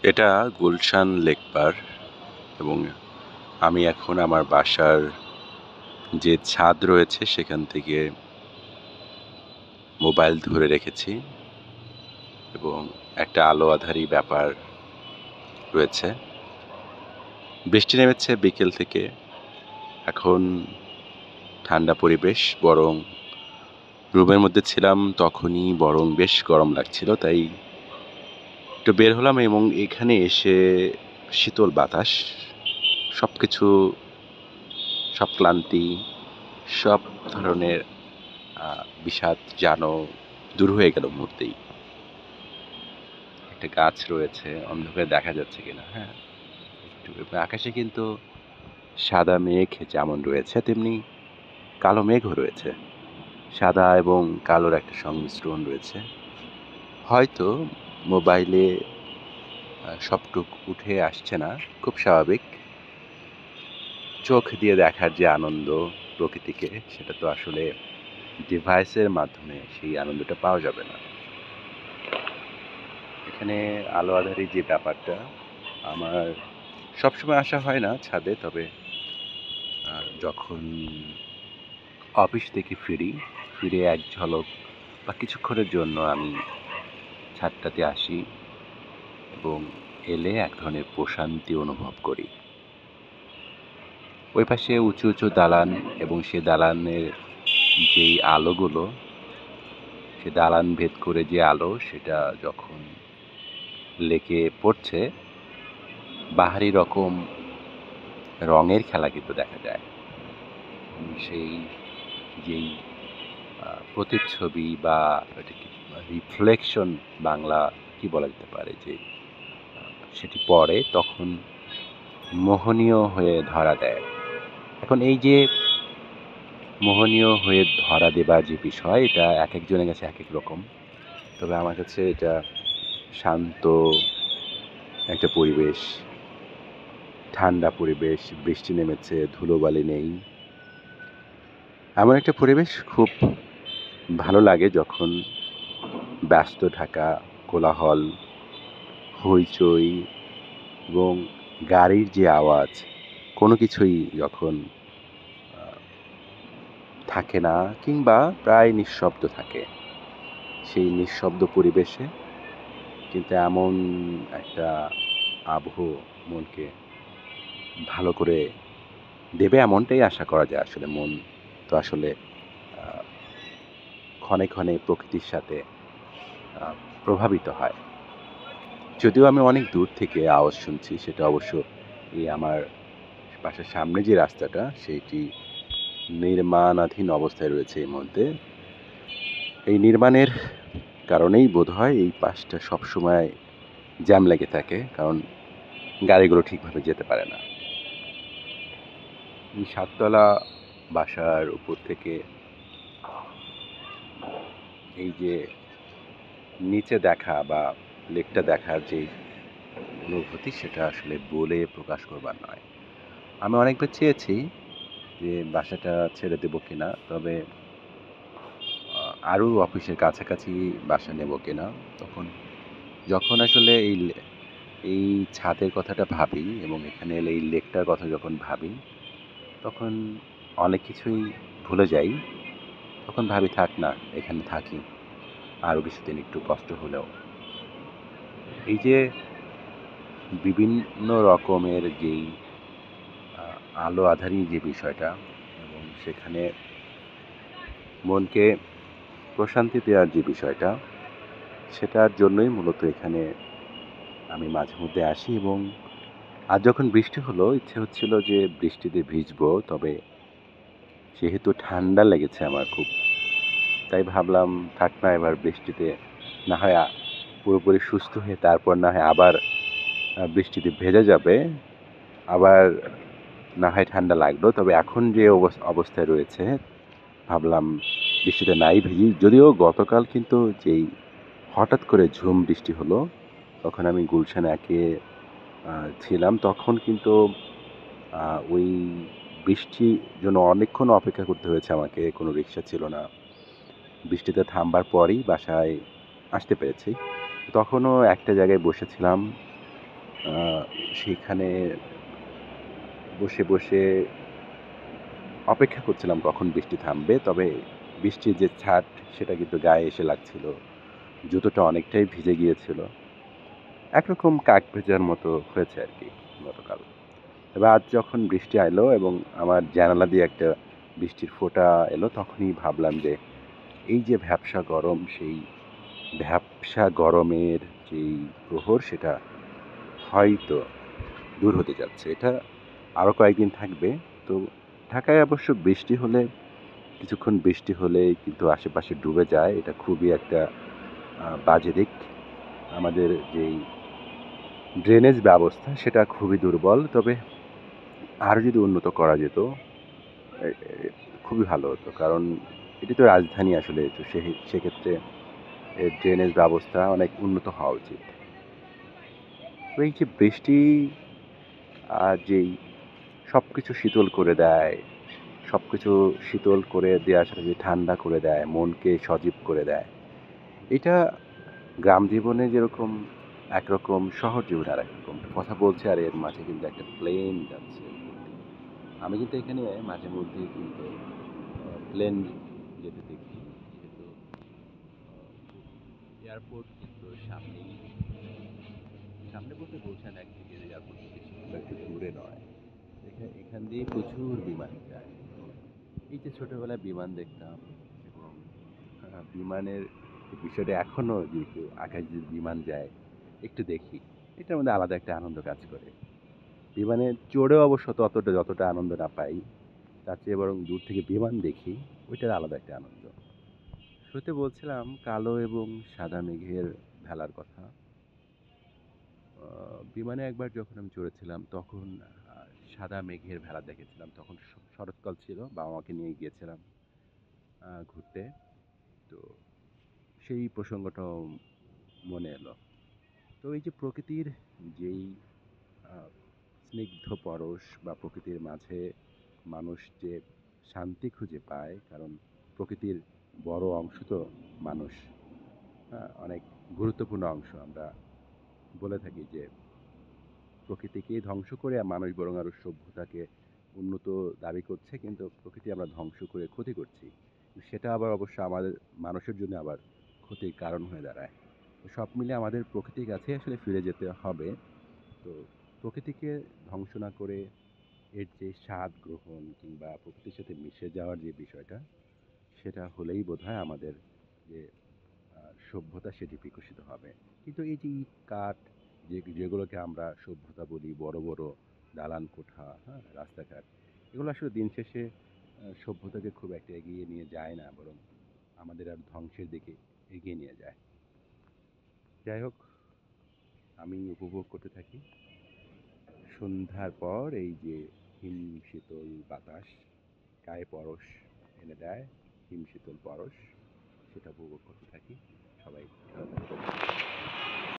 এটা গুলশান লেক পার এবং আমি এখন আমার বাসার যে ছাদ রয়েছে সেখান থেকে মোবাইল ধরে রেখেছি এবং একটা আলো আঁধারি ব্যাপার রয়েছে। বৃষ্টি নেমেছে বিকেল থেকে, এখন ঠান্ডা পরিবেশ, বরং রুমের মধ্যে ছিলাম তখনই বরং বেশ গরম লাগছিল, তাই একটু বের হলাম এবং এখানে এসে শীতল বাতাস, সব কিছু, সব ক্লান্তি, সব ধরনের বিষাদ যেন দূর হয়ে গেল মুহূর্তেই। একটা গাছ রয়েছে, অন্ধকারে দেখা যাচ্ছে কিনা, হ্যাঁ একটু, আকাশে কিন্তু সাদা মেঘ যেমন রয়েছে তেমনি কালো মেঘও রয়েছে। সাদা এবং কালোর একটা সংমিশ্রণ রয়েছে। হয়তো মোবাইলে সবটুক উঠে আসছে না, খুব স্বাভাবিক। চোখ দিয়ে দেখার যে আনন্দ প্রকৃতিকে, সেটা তো আসলে ডিভাইসের মাধ্যমে সেই আনন্দটা পাওয়া যাবে না। এখানে আলো আঁধারি যে ব্যাপারটা, আমার সবসময় আসা হয় না ছাদে, তবে যখন অফিস থেকে ফিরে এক ঝলক বা কিছুক্ষণের জন্য আমি ছাদটাতে আসি এবং এলে এক ধরনের প্রশান্তি অনুভব করি। ওই পাশে উঁচু উঁচু দালান এবং সে দালানের যেই আলোগুলো, সে দালান ভেদ করে যে আলো, সেটা যখন লেকে পড়ছে, বাহারি রকম রঙের খেলা কিন্তু দেখা যায়। সেই যেই প্রতিচ্ছবি বা এটাকে রিফ্লেকশন, বাংলা কি বলা যেতে পারে, যে সেটি পড়ে তখন মোহনীয় হয়ে ধরা দেয়। এখন এই যে মোহনীয় হয়ে ধরা দেবার যে বিষয়, এটা এক একজনের কাছে এক এক রকম। তবে আমার কাছে এটা শান্ত একটা পরিবেশ, ঠান্ডা পরিবেশ, বৃষ্টি নেমেছে, ধুলোবালি নেই, এমন একটা পরিবেশ খুব ভালো লাগে যখন ব্যস্ত ঢাকা, কোলাহল, হইচই এবং গাড়ির যে আওয়াজ, কোনো কিছুই যখন থাকে না কিংবা প্রায় নিঃশব্দ থাকে, সেই নিঃশব্দ পরিবেশে কিন্তু এমন একটা আবহ মনকে ভালো করে দেবে, এমনটাই আশা করা যায়। আসলে মন তো আসলে ক্ষণে ক্ষণে প্রকৃতির সাথে প্রভাবিত হয়। যদিও আমি অনেক দূর থেকে আওয়াজ শুনছি, সেটা অবশ্য এই আমার বাসার সামনে যে রাস্তাটা, সেইটি নির্মাণাধীন অবস্থায় রয়েছে এই মুহূর্তে। এই নির্মাণের কারণেই বোধহয় এই পাশটা সবসময় জ্যাম লেগে থাকে, কারণ গাড়িগুলো ঠিকভাবে যেতে পারে না। এই সাততলা বাসার উপর থেকে এই যে নিচে দেখা বা লেকটা দেখার যে অনুভূতি, সেটা আসলে বলে প্রকাশ করবার নয়। আমি অনেকবার চেয়েছি যে বাসাটা ছেড়ে দেবো কিনা, তবে আরও অফিসের কাছাকাছি বাসা নেব কিনা, তখন যখন আসলে এই ছাদের কথাটা ভাবি এবং এখানে এলে এই লেকটার কথা যখন ভাবি, তখন অনেক কিছুই ভুলে যাই। তখন ভাবি থাক না, এখানে থাকি আরও কিছুদিন, একটু কষ্ট হলেও। এই যে বিভিন্ন রকমের যেই আলো আঁধারি যে বিষয়টা, এবং সেখানে মনকে প্রশান্তি দেওয়ার যে বিষয়টা, সেটার জন্যই মূলত এখানে আমি মাঝে মধ্যে আসি। এবং আজ যখন বৃষ্টি হলো, ইচ্ছে হচ্ছিল যে বৃষ্টিতে ভিজবো, তবে যেহেতু ঠান্ডা লেগেছে আমার খুব, তাই ভাবলাম থাক না, এবার বৃষ্টিতে না হয় পুরোপুরি সুস্থ হয়ে তারপর না হয় আবার বৃষ্টিতে ভেজা যাবে, আবার না হয় ঠান্ডা লাগলো। তবে এখন যে অবস্থায় রয়েছে, ভাবলাম বৃষ্টিতে নাই ভিজি। যদিও গতকাল কিন্তু যেই হঠাৎ করে ঝুম বৃষ্টি হলো, তখন আমি গুলশান একে ছিলাম, তখন কিন্তু ওই বৃষ্টির জন্য অনেকক্ষণ অপেক্ষা করতে হয়েছে আমাকে, কোনো রিক্সা ছিল না। বৃষ্টিতে থামবার পরই বাসায় আসতে পেরেছি। তখনও একটা জায়গায় বসেছিলাম, সেখানে বসে বসে অপেক্ষা করছিলাম কখন বৃষ্টি থামবে। তবে বৃষ্টির যে ছাট সেটা কিন্তু গায়ে এসে লাগছিল। জুতোটা অনেকটাই ভিজে গিয়েছিল। একরকম কাক ভেজার মতো হয়েছে আর কি গতকাল। তবে আজ যখন বৃষ্টি এলো এবং আমার জানালা দিয়ে একটা বৃষ্টির ফোঁটা এলো, তখনই ভাবলাম যে এই যে ভ্যাপসা গরম, সেই ভ্যাপসা গরমের যেই প্রহর সেটা হয়তো দূর হতে যাচ্ছে। এটা আরও কয়েকদিন থাকবে। তো ঢাকায় অবশ্য বৃষ্টি হলে, কিছুক্ষণ বৃষ্টি হলেই কিন্তু আশেপাশে ডুবে যায়। এটা খুবই একটা বাজে দিক। আমাদের যেই ড্রেনেজ ব্যবস্থা সেটা খুবই দুর্বল। তবে আরও যদি উন্নত করা যেত এ এ খুবই ভালো হতো। কারণ এটি তো রাজধানী আসলে। তো সেক্ষেত্রে এর ড্রেনেজ ব্যবস্থা অনেক উন্নত হওয়া উচিত। তো এই যে বৃষ্টি যেই সব কিছু শীতল করে দেয়, সব কিছু শীতল করে দেওয়ার সাথে যে ঠান্ডা করে দেয়, মনকে সজীব করে দেয়। এটা গ্রাম জীবনে যেরকম একরকম, শহর জীবনে আরেক রকম। কথা বলছে আর এর মাঝে কিন্তু একটা প্লেন যাচ্ছে। আমি কিন্তু এখানে মাঝে মধ্যেই কিন্তু প্লেন যেতে দেখি। যেহেতু এয়ারপোর্ট কিন্তু সামনেই, সামনে বলতে গুলশান ১ থেকে এয়ারপোর্ট বেশি খুব একটা দূরে নয়। এখান দিয়ে প্রচুর বিমান যায়। তো এই যে ছোটবেলায় বিমান দেখতাম এবং বিমানের বিষয়টা এখনও যেহেতু আকাশে যদি বিমান যায় একটু দেখি, এটার মধ্যে আলাদা একটা আনন্দ কাজ করে। বিমানে চড়েও অবশ্য যতটা আনন্দ না পাই, তার চেয়ে বরং দূর থেকে বিমান দেখি, ওইটার আলাদা একটা আনন্দ। শুরুতে বলছিলাম কালো এবং সাদা মেঘের ভেলার কথা। বিমানে একবার যখন আমি চড়েছিলাম তখন সাদা মেঘের ভেলা দেখেছিলাম। তখন শরৎকাল ছিল, বাবা মাকে নিয়ে গিয়েছিলাম ঘুরতে। তো সেই প্রসঙ্গটাও মনে এলো। তো এই যে প্রকৃতির যেই স্নিগ্ধ পরশ বা প্রকৃতির মাঝে মানুষ যে শান্তি খুঁজে পায়, কারণ প্রকৃতির বড় অংশ তো মানুষ, অনেক গুরুত্বপূর্ণ অংশ। আমরা বলে থাকি যে প্রকৃতিকে ধ্বংস করে মানুষ বরং আরও সভ্যতাকে উন্নত দাবি করছে, কিন্তু প্রকৃতি আমরা ধ্বংস করে ক্ষতি করছি। সেটা আবার অবশ্য আমাদের মানুষের জন্য আবার ক্ষতির কারণ হয়ে দাঁড়ায়। তো সব মিলে আমাদের প্রকৃতির কাছে আসলে ফিরে যেতে হবে। তো প্রকৃতিকে ধ্বংস না করে এর যে স্বাদ গ্রহণ কিংবা প্রকৃতির সাথে মিশে যাওয়ার যে বিষয়টা, সেটা হলেই বোধহয় আমাদের যে সভ্যতা সেটি বিকশিত হবে। কিন্তু এই যে ইট কাঠ যেগুলোকে আমরা সভ্যতা বলি, বড় বড় দালান কোঠা, হ্যাঁ, রাস্তাঘাট, এগুলো আসলে দিন শেষে সভ্যতাকে খুব একটা এগিয়ে নিয়ে যায় না, বরং আমাদের আর ধ্বংসের দিকে এগিয়ে নিয়ে যায়। যাই হোক, আমি উপভোগ করতে থাকি সন্ধ্যার পর এই যে হিম শীতল বাতাস গায়ে পরশ এনে দেয়, হিম শীতল পরশ, সেটা উপভোগ করতে থাকি। সবাই ভালো থাকবেন।